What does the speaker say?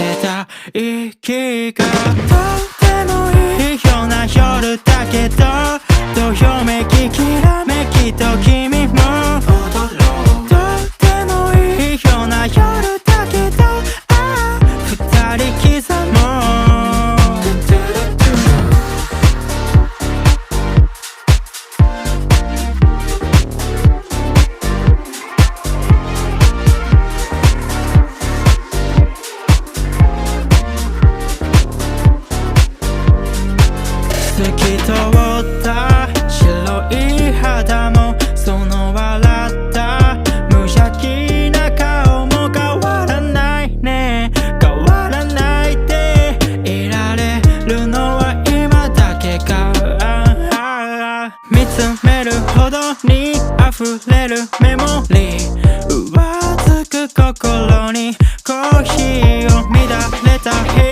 てた息がとてもいいような夜だけどどよめききらめきと君も踊ろうとてもいいような夜だけど二人刻もう透き通った白い肌もその笑った無邪気な顔も変わらないね変わらないでいられるのは今だけか見つめるほどに溢れるメモリー上つく心に